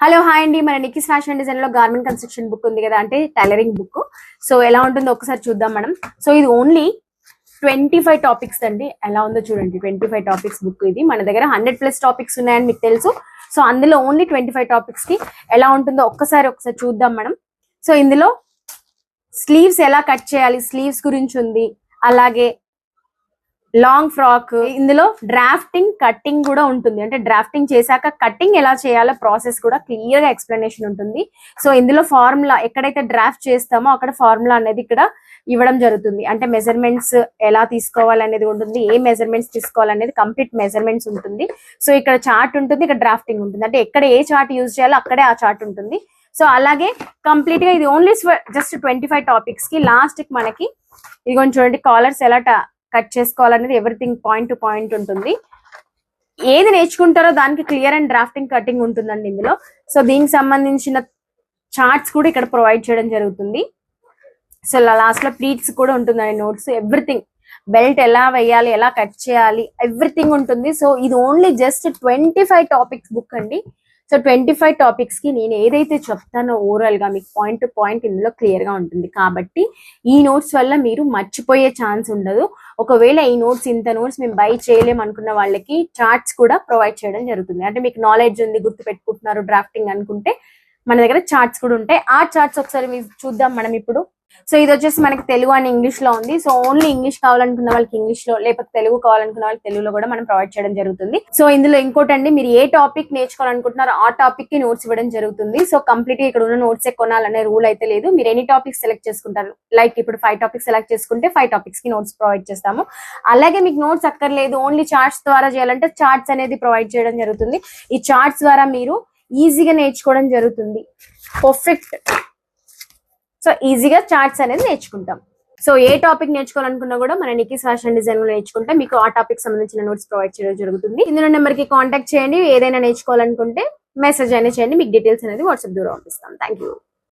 Hello hi అండి, మన Nikki's fashion design లో గార్మెంట్ కన్స్ట్రక్షన్ బుక్ ఉంది కదా, అంటే టైలరింగ్ బుక్. సో ఎలా ఉంటుందో ఒకసారి చూద్దాం మనం. సో ఇది ఓన్లీ 25 టాపిక్స్ అండి. ఎలా ఉందో చూడండి, 25 టాపిక్స్ బుక్ ఇది. మన దగ్గర 100+ టాపిక్స్ ఉన్నాయని మీకు తెలుసు. సో అందులో ఓన్లీ 25 టాపిక్స్ కి ఎలా ఉంటుందో ఒకసారి చూద్దాం మనం. సో ఇందులో స్లీవ్స్ ఎలా కట్ చేయాలి, స్లీవ్స్ గురించి ఉంది. అలాగే లాంగ్ ఫ్రాక్, ఇందులో డ్రాఫ్టింగ్ కట్టింగ్ కూడా ఉంటుంది. అంటే డ్రాఫ్టింగ్ చేశాక కట్టింగ్ ఎలా చేయాలో ప్రాసెస్ కూడా క్లియర్ గా ఎక్స్ప్లెనేషన్ ఉంటుంది. సో ఇందులో ఫార్ములా, ఎక్కడైతే డ్రాఫ్ట్ చేస్తామో అక్కడ ఫార్ములా అనేది ఇక్కడ ఇవ్వడం జరుగుతుంది. అంటే మెజర్మెంట్స్ ఎలా తీసుకోవాలనేది ఉంటుంది, ఏ మెజర్మెంట్స్ తీసుకోవాలనేది కంప్లీట్ మెజర్మెంట్స్ ఉంటుంది. సో ఇక్కడ చార్ట్ ఉంటుంది, ఇక్కడ డ్రాఫ్టింగ్ ఉంటుంది. అంటే ఎక్కడ ఏ చార్ట్ యూజ్ చేయాలో అక్కడే ఆ చార్ట్ ఉంటుంది. సో అలాగే కంప్లీట్ గా ఇది ఓన్లీ జస్ట్ 25 టాపిక్స్ కి లాస్ట్ కి మనకి ఇదిగోండి చూడండి, కాలర్స్ ఎలా కట్ చేసుకోవాలనేది ఎవ్రీథింగ్ పాయింట్ టు పాయింట్ ఉంటుంది. ఏది నేర్చుకుంటారో దానికి క్లియర్ అండ్ డ్రాఫ్టింగ్ కటింగ్ ఉంటుందండి ఇందులో. సో దీనికి సంబంధించిన చార్ట్స్ కూడా ఇక్కడ ప్రొవైడ్ చేయడం జరుగుతుంది. సో లాస్ట్ లో ప్లీట్స్ కూడా ఉంటుందండి, నోట్స్, ఎవ్రీథింగ్, బెల్ట్ ఎలా వేయాలి, ఎలా కట్ చేయాలి, ఎవ్రీథింగ్ ఉంటుంది. సో ఇది ఓన్లీ జస్ట్ 25 టాపిక్స్ బుక్ అండి. సో 25 టాపిక్స్ కి నేను ఏదైతే చెప్తానో ఓవరాల్ గా మీకు పాయింట్ టు పాయింట్ ఇందులో క్లియర్ గా ఉంటుంది. కాబట్టి ఈ నోట్స్ వల్ల మీరు మర్చిపోయే ఛాన్స్ ఉండదు. ఒకవేళ ఈ నోట్స్, ఇంత నోట్స్ మేము బై చేయలేము అనుకున్న వాళ్ళకి చార్ట్స్ కూడా ప్రొవైడ్ చేయడం జరుగుతుంది. అంటే మీకు నాలెడ్జ్ ఉంది, గుర్తు పెట్టుకుంటున్నారు డ్రాఫ్టింగ్ అనుకుంటే మన దగ్గర చార్ట్స్ కూడా ఉంటాయి. ఆ చార్ట్స్ ఒకసారి చూద్దాం మనం ఇప్పుడు. సో ఇది వచ్చేసి మనకి తెలుగు అండ్ ఇంగ్లీష్ లో ఉంది. సో ఓన్లీ ఇంగ్లీష్ కావాలనుకున్న వాళ్ళకి ఇంగ్లీష్ లో, లేకపోతే తెలుగు కావాలనుకున్న వాళ్ళకి తెలుగులో కూడా మనం ప్రొవైడ్ చేయడం జరుగుతుంది. సో ఇందులో ఇంకోటండి, మీరు ఏ టాపిక్ నేర్చుకోవాలనుకుంటున్నారో ఆ టాపిక్ కి నోట్స్ ఇవ్వడం జరుగుతుంది. సో కంప్లీట్ గా ఇక్కడ ఉన్న నోట్స్ కొనాలనే రూల్ అయితే లేదు. మీరు ఎనీ టాపిక్స్ సెలెక్ట్ చేసుకుంటారు. లైక్ ఇప్పుడు 5 టాపిక్స్ సెలెక్ట్ చేసుకుంటే 5 టాపిక్స్ కి నోట్స్ ప్రొవైడ్ చేస్తాము. అలాగే మీకు నోట్స్ అక్కర్లేదు, ఓన్లీ చార్ట్స్ ద్వారా చేయాలంటే చార్ట్స్ అనేది ప్రొవైడ్ చేయడం జరుగుతుంది. ఈ చార్ట్స్ ద్వారా మీరు ఈజీగా నేర్చుకోవడం జరుగుతుంది. పర్ఫెక్ట్. సో ఈజీగా చార్ట్స్ అనేది నేర్చుకుంటాం. సో ఏ టాపిక్ నేర్చుకోవాలనుకున్నా కూడా మన నిక్కీస్ ఫ్యాషన్ డిజైన్ లో నేర్చుకుంటే మీకు ఆ టాపిక్ సంబంధించిన నోట్స్ ప్రొవైడ్ చేయడం జరుగుతుంది. ఇందులో నెంబర్ కి కాంటాక్ట్ చేయండి. ఏదైనా నేర్చుకోవాలనుకుంటే మెసేజ్ అయినా చేయండి, మీకు డీటెయిల్స్ అనేది వాట్సాప్ ద్వారా పంపిస్తాం. Thank you.